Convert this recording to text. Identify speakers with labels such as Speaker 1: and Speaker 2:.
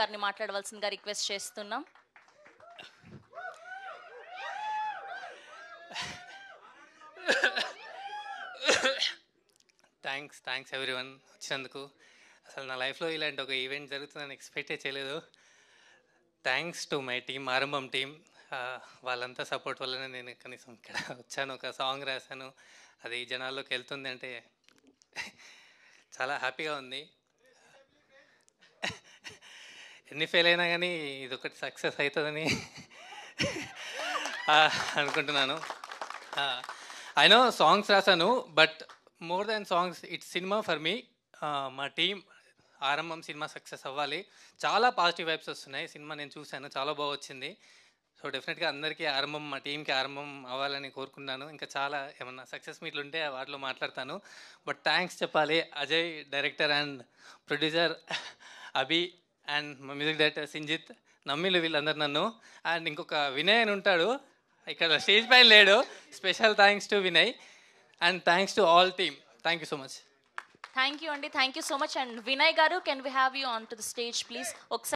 Speaker 1: గారిని మాట్లాడవలసిందిగా రిక్వెస్ట్ చేస్తున్నాం.
Speaker 2: థ్యాంక్స్ ఎవ్రీవన్ వచ్చినందుకు. అసలు నా లైఫ్లో ఇలాంటి ఒక ఈవెంట్ జరుగుతుందని ఎక్స్పెక్టే చేయలేదు. థ్యాంక్స్ టు మై టీమ్, ఆరంభం టీమ్. వాళ్ళంతా సపోర్ట్ వల్లనే నేను కనీసం ఇక్కడ వచ్చాను, ఒక సాంగ్ రాశాను, అది జనాల్లోకి వెళ్తుంది అంటే చాలా హ్యాపీగా ఉంది. ఎన్ని ఫెయిల్ అయినా కానీ ఇదొకటి సక్సెస్ అవుతుందని అనుకుంటున్నాను. ఐ నో సాంగ్స్ రాశాను, but more than songs it's cinema for me. మా టీం ఆరంభం సినిమా సక్సెస్ అవ్వాలి. చాలా పాజిటివ్ వైబ్స్ వస్తున్నాయి. సినిమా నేను చూశాను, చాలా బాగా వచ్చింది. సో డెఫినెట్గా అందరికీ ఆరంభం, మా టీంకి ఆరంభం అవ్వాలని కోరుకున్నాను. ఇంకా చాలా ఏమన్నా సక్సెస్ మీట్లు ఉంటే వాటిలో మాట్లాడతాను. బట్ థ్యాంక్స్ చెప్పాలి Ajay director and producer, Abhi and మా మ్యూజిక్ డైరెక్టర్ సింజిత్, నమ్మిలు వీళ్ళందరూ నన్ను. అండ్ ఇంకొక వినయ్ అని ఉంటాడు, ఇక్కడ స్టేజ్ పైన లేడు. Special thanks to Vinay and thanks to all team. Thank you so much.
Speaker 1: Thank you అండి, thank you so much. And Vinay గారు, can we have you on to the stage please? ఒకసారి